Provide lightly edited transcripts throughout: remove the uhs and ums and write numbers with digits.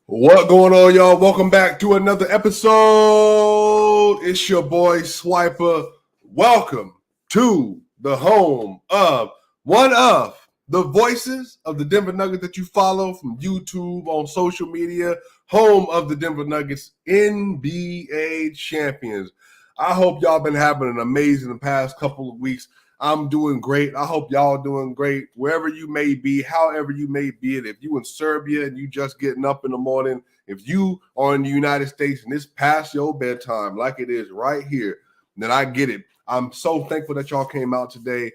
What going on, y'all? Welcome back to another episode. It's your boy Swiper. Welcome to the home of one of the voices of the Denver Nuggets that you follow from YouTube, on social media, home of the Denver Nuggets NBA champions. I hope y'all been having an amazing past couple of weeks. I'm doing great. I hope y'all doing great wherever you may be, however you may be it. If you in Serbia and you just getting up in the morning, if you are in the United States and it's past your bedtime like it is right here, then I get it. I'm so thankful that y'all came out today.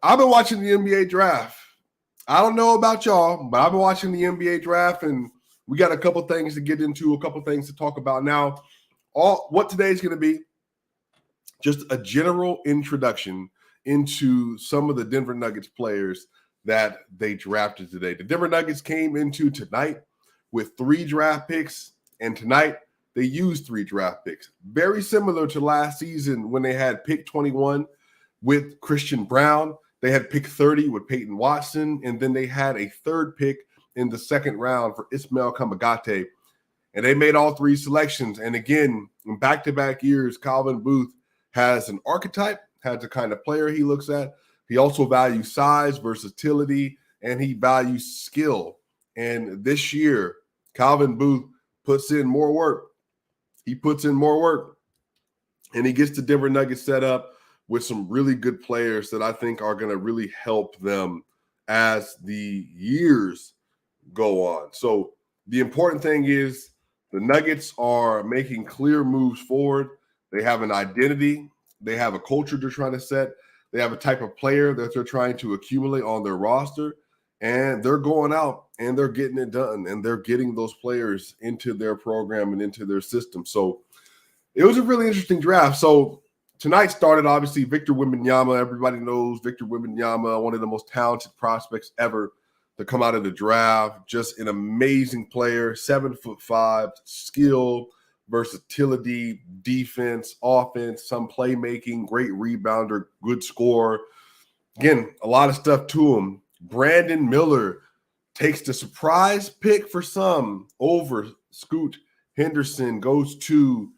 I've been watching the NBA draft. I don't know about y'all, but I've been watching the NBA draft, and we got a couple things to get into, a couple things to talk about now. What today's going to be, just a general introduction into some of the Denver Nuggets players that they drafted today. The Denver Nuggets came into tonight with 3 draft picks, and tonight they used 3 draft picks. Very similar to last season when they had pick 21 with Christian Brown. They had pick 30 with Peyton Watson, and then they had a 3rd pick in the 2nd round for Ismail Kamagate. And they made all 3 selections. And again, in back-to-back years, Calvin Booth has an archetype, has the kind of player he looks at. He also values size, versatility, and he values skill. And this year, Calvin Booth puts in more work. He puts in more work. And he gets the Denver Nuggets set up with some really good players that I think are going to really help them as the years go on. So the important thing is the Nuggets are making clear moves forward. They have an identity. They have a culture they're trying to set. They have a type of player that they're trying to accumulate on their roster. And they're going out and they're getting it done. And they're getting those players into their program and into their system. So it was a really interesting draft. So tonight started, obviously, Victor Wembanyama. Everybody knows Victor Wembanyama, one of the most talented prospects ever to come out of the draft. Just an amazing player, 7'5", skill, versatility, defense, offense, some playmaking, great rebounder, good scorer. Again, a lot of stuff to him. Brandon Miller takes the surprise pick for some over Scoot Henderson, goes to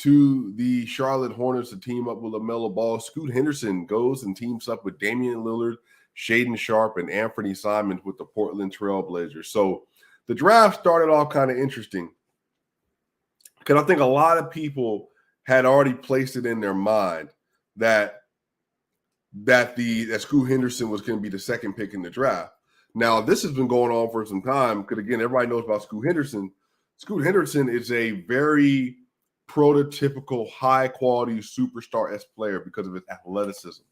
the Charlotte Hornets to team up with LaMelo Ball. Scoot Henderson goes and teams up with Damian Lillard, Shaedon Sharpe, and Anthony Simons with the Portland Trail Blazers. So the draft started off kind of interesting because I think a lot of people had already placed it in their mind that Scoot Henderson was going to be the 2nd pick in the draft. Now, this has been going on for some time because, again, everybody knows about Scoot Henderson. Scoot Henderson is a very prototypical, high-quality superstar-esque player because of his athleticism.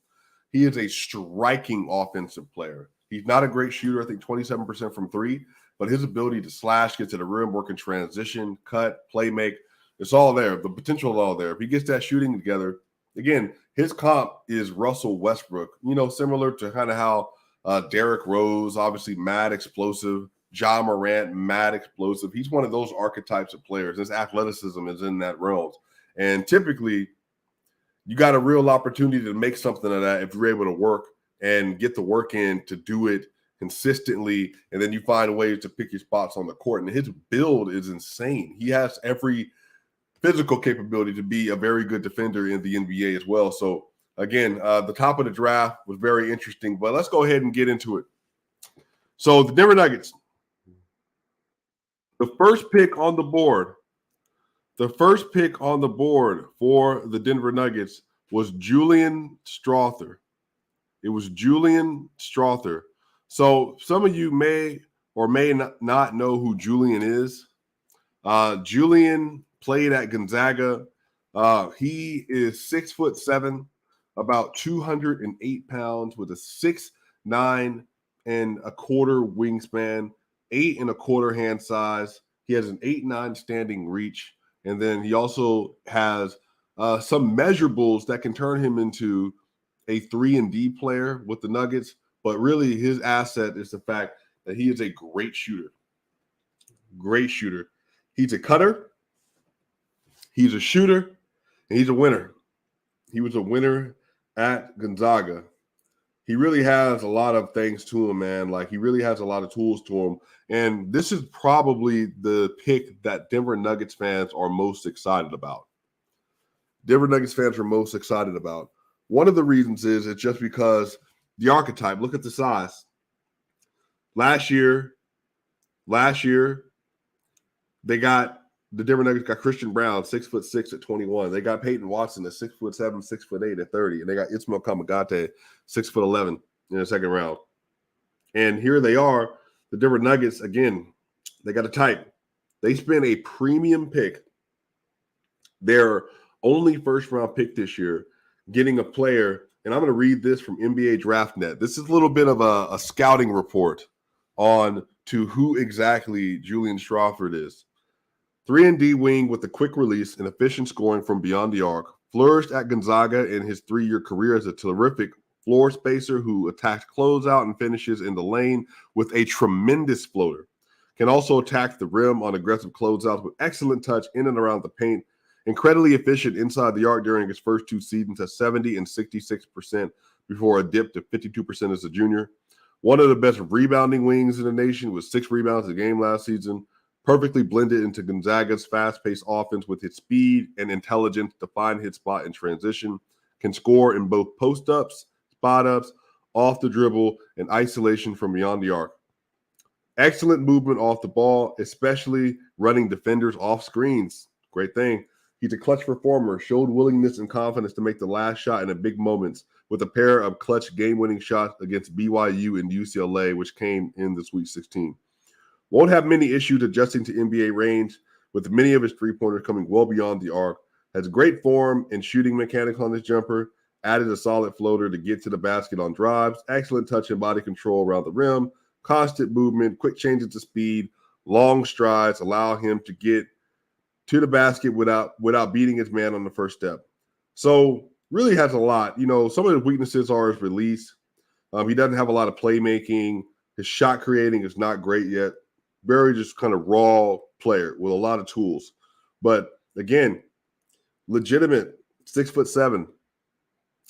He is a striking offensive player. He's not a great shooter, I think 27% from 3, but his ability to slash, get to the rim, work in transition, cut, play make, it's all there. The potential is all there. If he gets that shooting together, again, his comp is Russell Westbrook, similar to kind of how Derrick Rose, obviously mad explosive, Ja Morant, mad explosive. He's one of those archetypes of players. His athleticism is in that realm. And typically, you got a real opportunity to make something of that if you're able to work and get the work in to do it consistently, and then you find ways to pick your spots on the court. And his build is insane. He has every physical capability to be a very good defender in the NBA as well. So, again, the top of the draft was very interesting, but let's go ahead and get into it. So the Denver Nuggets, the first pick on the board for the Denver Nuggets was Julian Strawther. It was Julian Strawther. So some of you may or may not know who Julian is. Julian played at Gonzaga. He is 6'7", about 208 pounds, with a 6'9" and a quarter wingspan, 8 1/4 hand size. He has an 8'9" standing reach, and then he also has some measurables that can turn him into a 3-and-D player with the Nuggets. But really, his asset is the fact that he is a great shooter. Great shooter. He's a cutter. He's a shooter. And he's a winner. He was a winner at Gonzaga. he really has a lot of things to him, man. Like, he really has a lot of tools to him. And this is probably the pick that Denver Nuggets fans are most excited about. Denver Nuggets fans are most excited about. One of the reasons is it's just because the archetype, look at the size. Last year, they got the Denver Nuggets got Christian Brown, 6'6" at 21. They got Peyton Watson at 6'7", 6'8" at 30. And they got Ismail Kamagate, 6'11" in the second round. And here they are, the Denver Nuggets, again, they got a type. They spent a premium pick, their only first-round pick this year, getting a player, and I'm going to read this from NBA DraftNet. This is a little bit of a scouting report on to who exactly Julian Strawther is. 3-and-D wing with a quick release and efficient scoring from beyond the arc. Flourished at Gonzaga in his 3-year career as a terrific floor spacer who attacks closeout and finishes in the lane with a tremendous floater. Can also attack the rim on aggressive closeouts with excellent touch in and around the paint. Incredibly efficient inside the arc during his first 2 seasons at 70 and 66% before a dip to 52% as a junior. One of the best rebounding wings in the nation with 6 rebounds a game last season. Perfectly blended into Gonzaga's fast-paced offense with his speed and intelligence to find his spot in transition. Can score in both post-ups, spot-ups, off the dribble, and isolation from beyond the arc. Excellent movement off the ball, especially running defenders off screens. Great thing. He's a clutch performer, showed willingness and confidence to make the last shot in the big moments with a pair of clutch game-winning shots against BYU and UCLA, which came in the Sweet 16. Won't have many issues adjusting to NBA range, with many of his three-pointers coming well beyond the arc. Has great form and shooting mechanics on his jumper. Added a solid floater to get to the basket on drives. Excellent touch and body control around the rim. Constant movement, quick changes to speed, long strides allow him to get to the basket without beating his man on the first step. So really has a lot. You know, some of the weaknesses are his release. He doesn't have a lot of playmaking. His shot creating is not great yet. Very just kind of raw player with a lot of tools. But again, legitimate 6'7".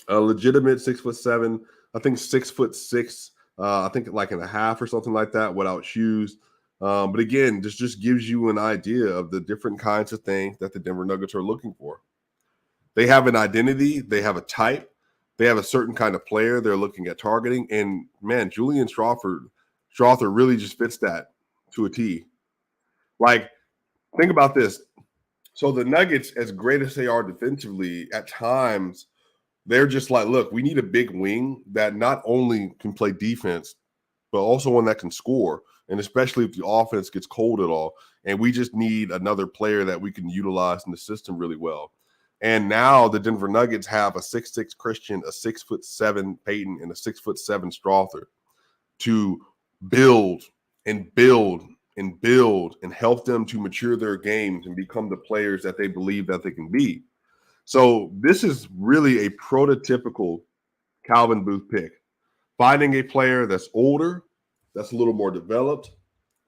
A legitimate 6'7". I think 6'6". I think like in a half or something like that without shoes. But again, this just gives you an idea of the different kinds of things that the Denver Nuggets are looking for. They have an identity. They have a type. They have a certain kind of player they're looking at targeting. And, man, Julian Strawther really just fits that to a T. Like, think about this. So the Nuggets, as great as they are defensively, at times they're just like, look, we need a big wing that not only can play defense, but also one that can score. And especially if the offense gets cold at all. And we just need another player that we can utilize in the system really well. And now the Denver Nuggets have a 6'6" Christian, a 6'7" Peyton, and a 6'7" Strother to build and help them to mature their games and become the players that they believe that they can be. So this is really a prototypical Calvin Booth pick. Finding a player that's older, that's a little more developed,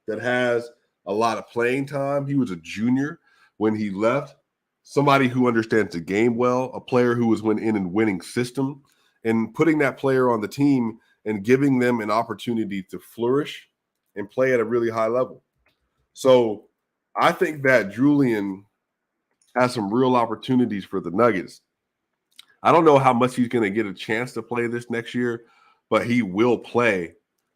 that has a lot of playing time. He was a junior when he left. Somebody who understands the game well, a player who was in a winning system, and putting that player on the team and giving them an opportunity to flourish and play at a really high level. So I think that Julian has some real opportunities for the Nuggets. I don't know how much he's going to get a chance to play this next year, but he will play.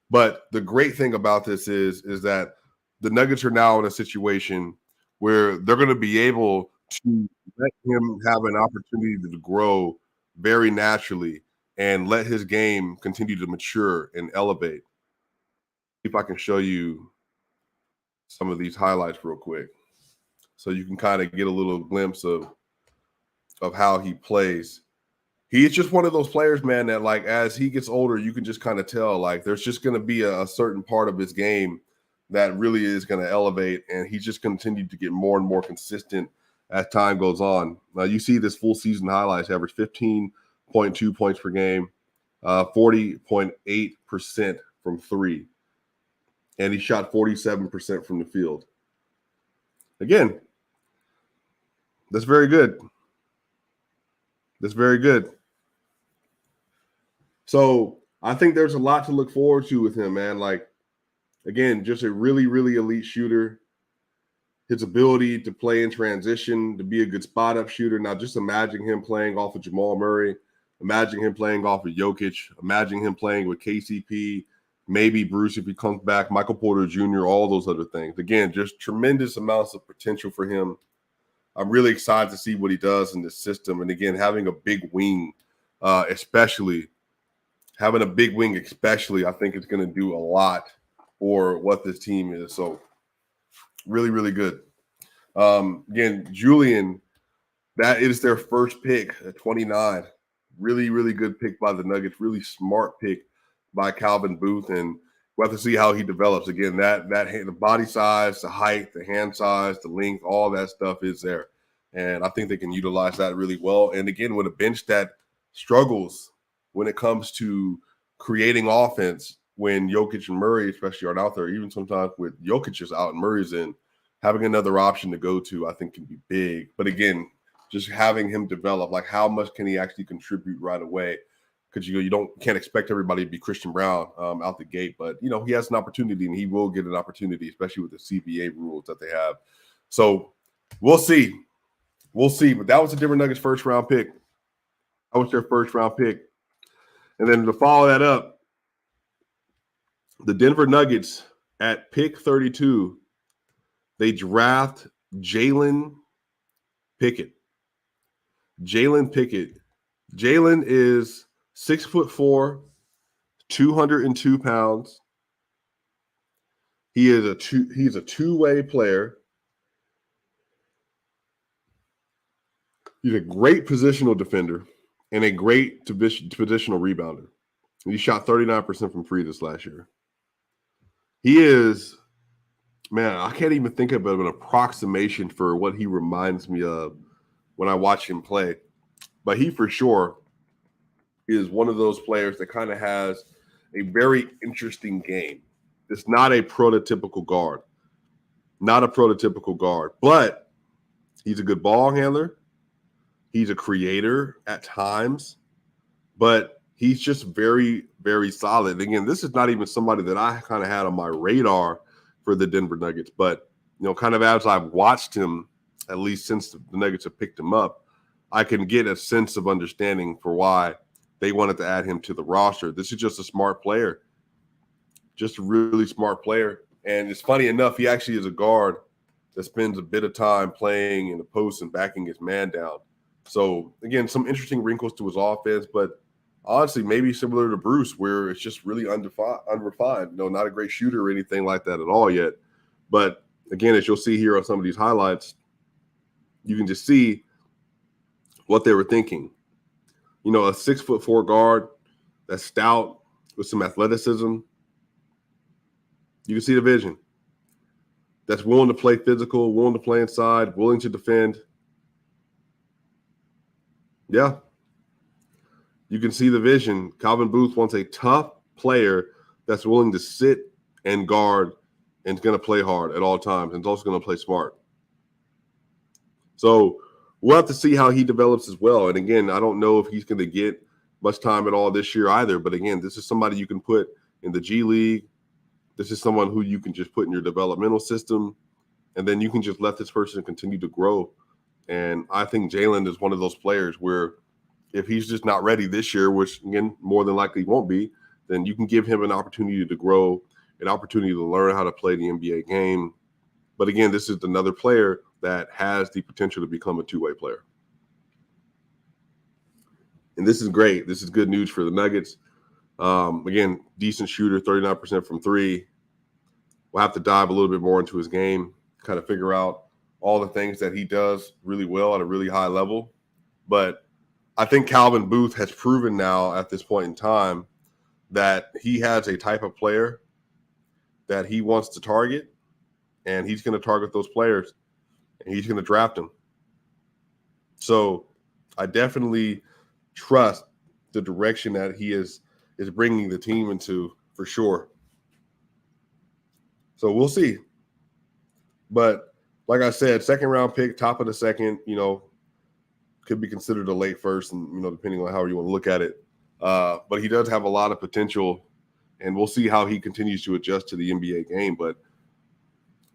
But the great thing about this is that the Nuggets are now in a situation where they're going to be able to let him have an opportunity to grow very naturally and let his game continue to mature and elevate. If I can show you some of these highlights real quick so you can kind of get a little glimpse of how he plays. He's just one of those players, man, that like as he gets older, you can just kind of tell like there's just going to be a certain part of his game that really is going to elevate, and he's just continued to get more and more consistent as time goes on. Now you see this full season highlights, average 15.2 points per game, 40.8% from three, and he shot 47% from the field. Again, that's very good. That's very good. So I think there's a lot to look forward to with him, man. Like, again, just a really, really elite shooter. His ability to play in transition, to be a good spot up shooter. Now, just imagine him playing off of Jamal Murray. Imagine him playing off of Jokic. Imagine him playing with KCP, maybe Bruce if he comes back, Michael Porter Jr., all those other things. Again, just tremendous amounts of potential for him. I'm really excited to see what he does in this system. And again, having a big wing, especially, I think it's going to do a lot for what this team is. So really, really good. Again, Julian, that is their first pick at 29. Really, really good pick by the Nuggets. Really smart pick by Calvin Booth. And we'll have to see how he develops. Again, the body size, the height, the hand size, the length, all that stuff is there. And I think they can utilize that really well. And again, with a bench that struggles when it comes to creating offense, when Jokic and Murray especially aren't out there, even sometimes with Jokic is out and Murray's in, having another option to go to, I think, can be big. But again, just having him develop, like how much can he actually contribute right away? Because you can't expect everybody to be Christian Brown out the gate, but he has an opportunity and he will get an opportunity, especially with the CBA rules that they have. So we'll see. But that was the Denver Nuggets first round pick. That was their first round pick. And then to follow that up, the Denver Nuggets at pick 32, they draft Jalen Pickett. Jalen Pickett. Jalen is 6'4", 202 pounds. He's a two-way player. He's a great positional defender and a great positional rebounder. He shot 39% from free this last year. He is, man, I can't even think of an approximation for what he reminds me of when I watch him play. But he for sure is one of those players that kind of has a very interesting game. It's not a prototypical guard. But he's a good ball handler. He's a creator at times, but he's just very, very solid. Again, this is not even somebody that I kind of had on my radar for the Denver Nuggets, but kind of as I've watched him, at least since the Nuggets have picked him up, I can get a sense of understanding for why they wanted to add him to the roster. This is just a smart player, just a really smart player. And it's funny enough, he actually is a guard that spends a bit of time playing in the post and backing his man down. So, again, some interesting wrinkles to his offense, but honestly, maybe similar to Bruce, where it's just really unrefined. Not a great shooter or anything like that at all yet. But, again, as you'll see here on some of these highlights, you can just see what they were thinking. A 6'4" guard that's stout with some athleticism. You can see the vision. That's willing to play physical, willing to play inside, willing to defend. Yeah. You can see the vision. Calvin Booth wants a tough player that's willing to sit and guard and is going to play hard at all times and is also going to play smart. So we'll have to see how he develops as well. And again, I don't know if he's going to get much time at all this year either. But again, this is somebody you can put in the G League. This is someone who you can just put in your developmental system. And then you can just let this person continue to grow. And I think Jalen is one of those players where if he's just not ready this year, which, again, more than likely won't be, then you can give him an opportunity to grow, an opportunity to learn how to play the NBA game. But, again, this is another player that has the potential to become a two-way player. And this is great. This is good news for the Nuggets. Again, decent shooter, 39% from three. We'll have to dive a little bit more into his game, kind of figure out all the things that he does really well at a really high level. But I think Calvin Booth has proven now at this point in time that he has a type of player that he wants to target, and he's going to target those players, and he's going to draft them. So I definitely trust the direction that he is bringing the team into for sure. So we'll see. But like I said, second round pick, top of the second, could be considered a late first, and depending on how you want to look at it. But he does have a lot of potential, and we'll see how he continues to adjust to the NBA game. But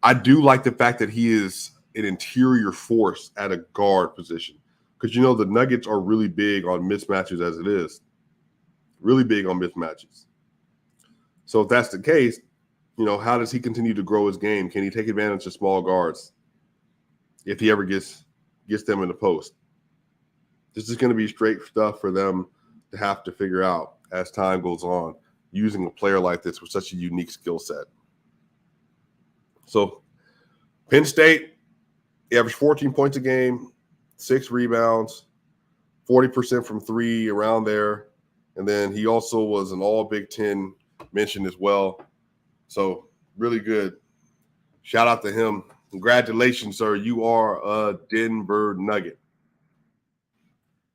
I do like the fact that he is an interior force at a guard position, because the Nuggets are really big on mismatches as it is, really big on mismatches. So if that's the case, how does he continue to grow his game? Can he take advantage of small guards if he ever gets them in the post? This is going to be straight stuff for them to have to figure out as time goes on, using a player like this with such a unique skill set. So Penn State averaged 14 points a game, 6 rebounds, 40% from three, around there. And then he also was an all Big Ten mention as well. So really good. Shout out to him. Congratulations, sir. You are a Denver Nugget.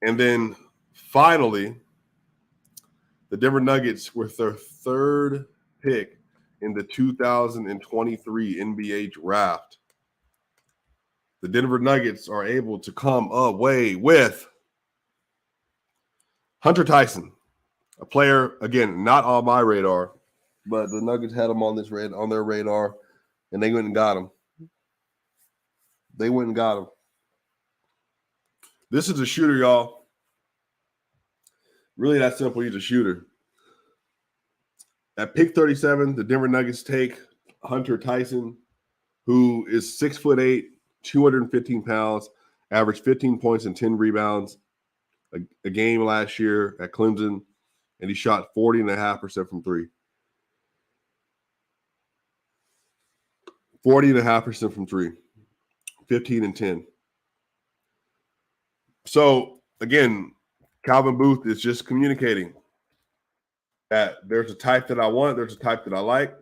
And then finally, the Denver Nuggets were their third pick in the 2023 NBA draft. The Denver Nuggets are able to come away with Hunter Tyson, a player, again, not on my radar, but the Nuggets had him on their radar, and they went and got him. This is a shooter, y'all. Really that simple. He's a shooter. At pick 37, the Denver Nuggets take Hunter Tyson, who is 6'8", 215 pounds, averaged 15 points and 10 rebounds a game last year at Clemson, and he shot 40.5% from three. 40.5% from three, 15 and 10. So, again, Calvin Booth is just communicating that there's a type that I want, there's a type that I like,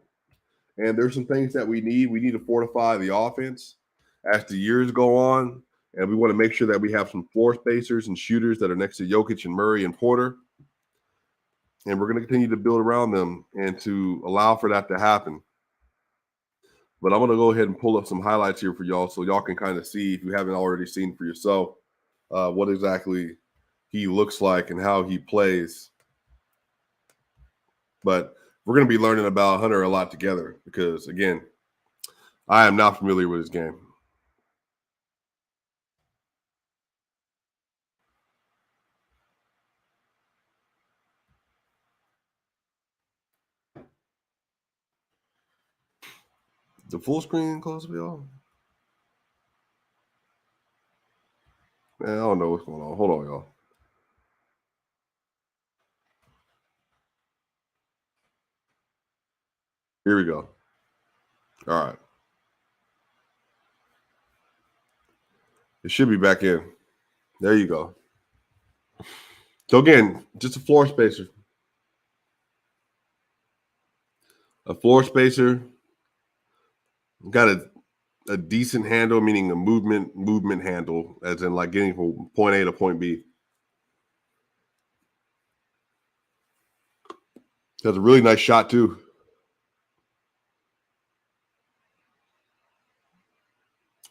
and there's some things that we need. We need to fortify the offense as the years go on, and we want to make sure that we have some floor spacers and shooters that are next to Jokic and Murray and Porter, and we're going to continue to build around them and to allow for that to happen. But I'm going to go ahead and pull up some highlights here for y'all so y'all can kind of see, if you haven't already seen for yourself, what exactly he looks like and how he plays. But we're going to be learning about Hunter a lot together because, again, I am not familiar with his game. The full screen close up, y'all? Man, I don't know what's going on. Hold on, y'all. Here we go. All right. It should be back in. There you go. So, again, just a floor spacer. A floor spacer. Got a decent handle, meaning a movement handle, as in like getting from point A to point B. Has a really nice shot, too.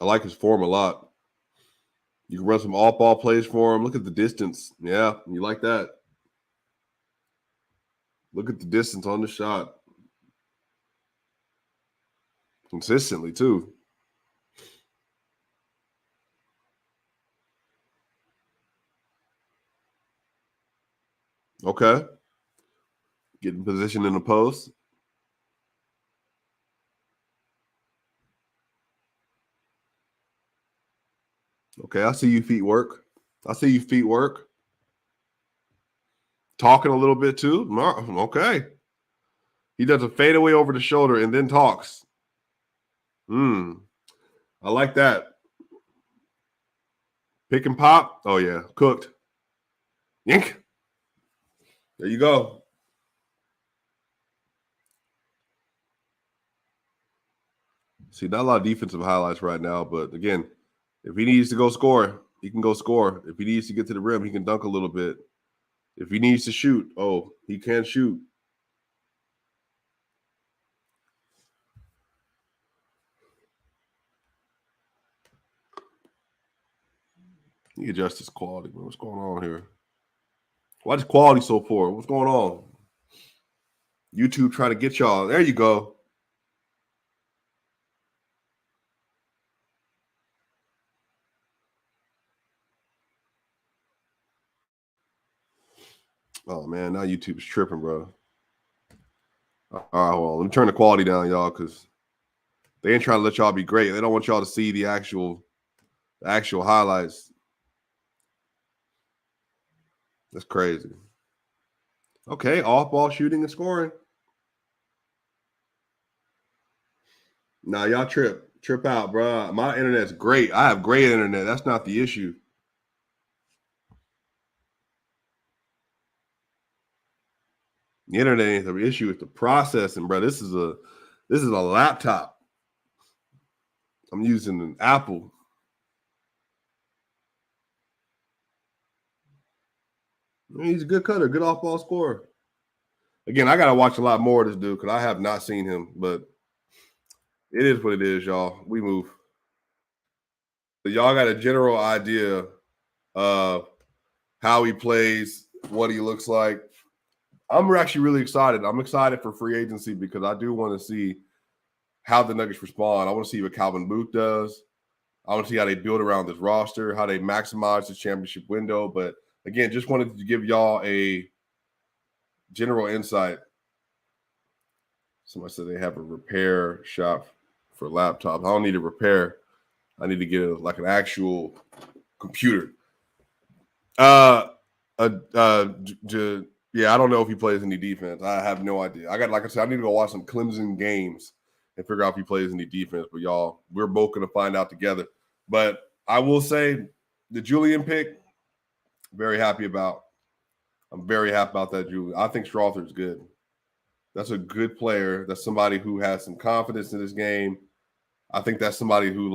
I like his form a lot. You can run some off-ball plays for him. Look at the distance. Yeah, you like that. Look at the distance on the shot. Consistently, too. Okay. Getting position in the post. Okay, I see you feet work. Talking a little bit, too. Okay. He does a fadeaway over the shoulder and then talks. I like that. Pick and pop. Oh, yeah. Cooked. Yink. There you go. See, not a lot of defensive highlights right now, but again, if he needs to go score, he can go score. If he needs to get to the rim, he can dunk a little bit. If he needs to shoot, he can shoot. He adjusts his quality. What's going on here? Why is quality so poor? What's going on? YouTube trying to get y'all. There you go. Oh, man, now YouTube's tripping, bro. All right, well, let me turn the quality down, y'all, because they ain't trying to let y'all be great. They don't want y'all to see the actual highlights. That's crazy. Okay, off-ball shooting and scoring. Nah, y'all trip out, bro. My internet's great. I have great internet. That's not the issue. The internet ain't the issue. It's the processing, bro. This is a laptop. I'm using an Apple. I mean, he's a good cutter, good off-ball scorer. Again, I got to watch a lot more of this dude because I have not seen him, but it is what it is, y'all. We move. So y'all got a general idea of how he plays, what he looks like. I'm actually really excited. I'm excited for free agency because I do want to see how the Nuggets respond. I want to see what Calvin Booth does. I want to see how they build around this roster, how they maximize the championship window. But again, just wanted to give y'all a general insight. Somebody said they have a repair shop for laptops. I don't need a repair. I need to get an actual computer. Yeah, I don't know if he plays any defense. I have no idea. Like I said, I need to go watch some Clemson games and figure out if he plays any defense. But y'all, we're both going to find out together. But I will say the Julian pick, very happy about. I'm very happy about that, Julian. I think Strother is good. That's a good player. That's somebody who has some confidence in this game. I think that's somebody who,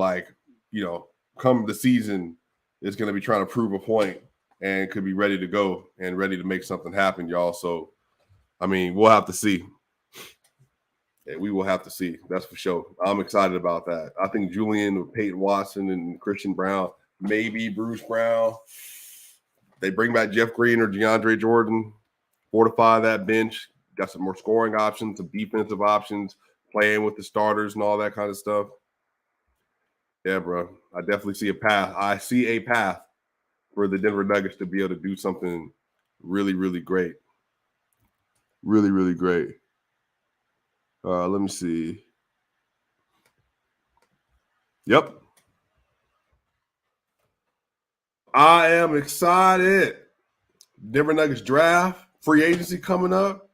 come the season is going to be trying to prove a point and could be ready to go and ready to make something happen, y'all. So, I mean, we'll have to see. Yeah, we will have to see. That's for sure. I'm excited about that. I think Julian with Peyton Watson and Christian Brown, maybe Bruce Brown. They bring back Jeff Green or DeAndre Jordan, fortify that bench, got some more scoring options, some defensive options, playing with the starters and all that kind of stuff. Yeah, bro. I definitely see a path. I see a path for the Denver Nuggets to be able to do something really, really great. Really, really great. Let me see. Yep. I am excited. Denver Nuggets draft, free agency coming up.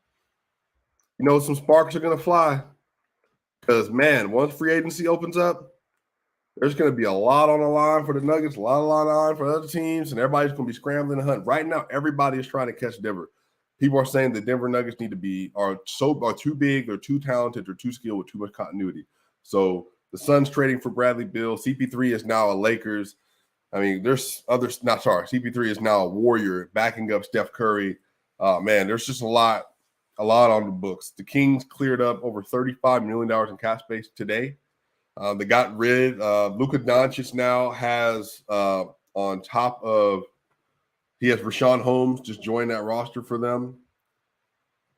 You know, some sparks are going to fly. Because, man, once free agency opens up, there's going to be a lot on the line for the Nuggets, a lot on the line for other teams, and everybody's going to be scrambling to hunt. Right now, everybody is trying to catch Denver. People are saying the Denver Nuggets are too big, they're too talented, they're too skilled with too much continuity. So the Suns trading for Bradley Beal. CP3 is now a Lakers. I mean, CP3 is now a Warrior backing up Steph Curry. Man, there's just a lot on the books. The Kings cleared up over $35 million in cap space today. They got rid. Luka Doncic now has on top of he has Rashawn Holmes just joined that roster for them.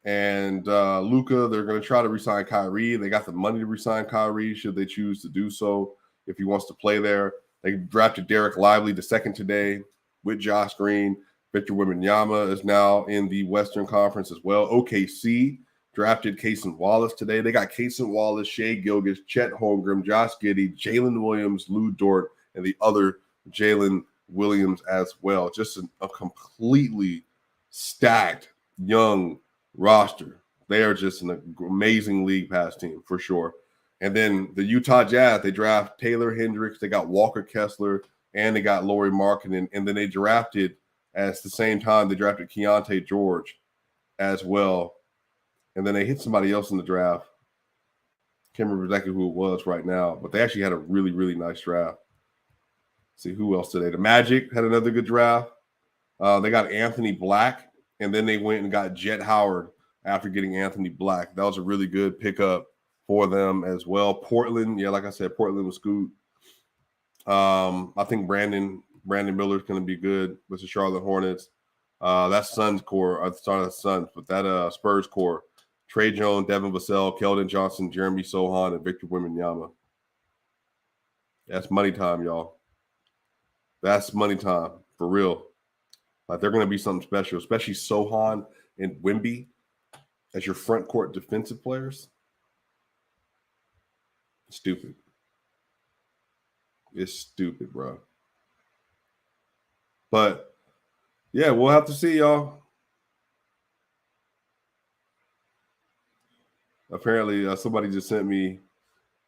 And Luka, they're going to try to re-sign Kyrie. They got the money to re-sign Kyrie should they choose to do so if he wants to play there. They drafted Derek Lively the second today with Josh Green. Victor Wembanyama is now in the Western Conference as well. OKC drafted Cason Wallace today. They got Cason Wallace, Shea Gilgeous, Chet Holmgren, Josh Giddey, Jalen Williams, Lou Dort, and the other Jalen Williams as well. Just a completely stacked young roster. They are just an amazing league pass team for sure. And then the Utah Jazz, they draft Taylor Hendricks, they got Walker Kessler, and they got Lauri Markkanen. And then they drafted, at the same time, they drafted Keontae George as well. And then they hit somebody else in the draft. Can't remember exactly who it was right now, but they actually had a really, really nice draft. Let's see who else today. The Magic had another good draft. They got Anthony Black, and then they went and got Jet Howard after getting Anthony Black. That was a really good pickup for them as well. Portland, yeah, like I said, Portland was good. I think Brandon Miller is going to be good with the Charlotte Hornets. That Suns core. I started the Suns, but that Spurs core. Trey Jones, Devin Vassell, Keldon Johnson, Jeremy Sohan, and Victor Wembanyama. That's money time, y'all. That's money time, for real. Like, they're going to be something special, especially Sohan and Wemby as your front court defensive players. Stupid. It's stupid, bro. But, yeah, we'll have to see, y'all. Apparently, somebody just sent me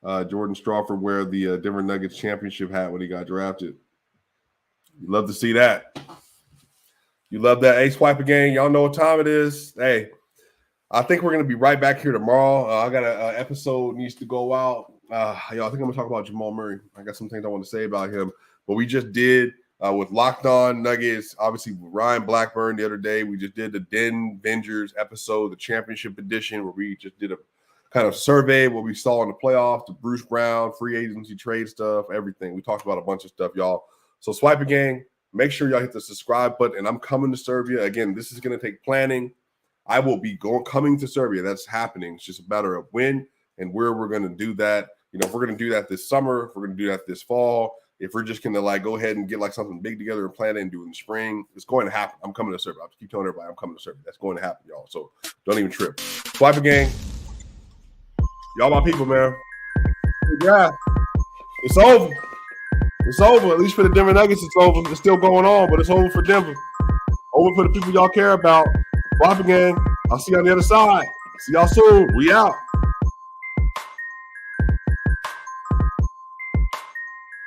Jordan Strawther wear the Denver Nuggets championship hat when he got drafted. You love to see that. You love that ace swiper game. Y'all know what time it is. Hey, I think we're going to be right back here tomorrow. I got an episode needs to go out. Y'all, I think I'm going to talk about Jamal Murray. I got some things I want to say about him. But we just did with Locked On Nuggets, obviously with Ryan Blackburn the other day. We just did the Den Vengers episode, the championship edition, where we just did a kind of survey what we saw in the playoffs, the Bruce Brown, free agency trade stuff, everything. We talked about a bunch of stuff, y'all. So Swiper Gang, make sure y'all hit the subscribe button, and I'm coming to Serbia. Again, this is going to take planning. I will be coming to Serbia. That's happening. It's just a matter of when and where we're going to do that. You know, if we're going to do that this summer, if we're going to do that this fall, if we're just going to like go ahead and get like something big together and plan it and do it in the spring, it's going to happen. I'm coming to Serbia. I'll keep telling everybody I'm coming to Serbia. That's going to happen, y'all. So don't even trip. Swiper Gang. Y'all my people, man. Yeah. It's over. It's over. At least for the Denver Nuggets, it's over. It's still going on, but it's over for Denver. Over for the people y'all care about. Swiper Gang. I'll see you on the other side. See y'all soon. We out.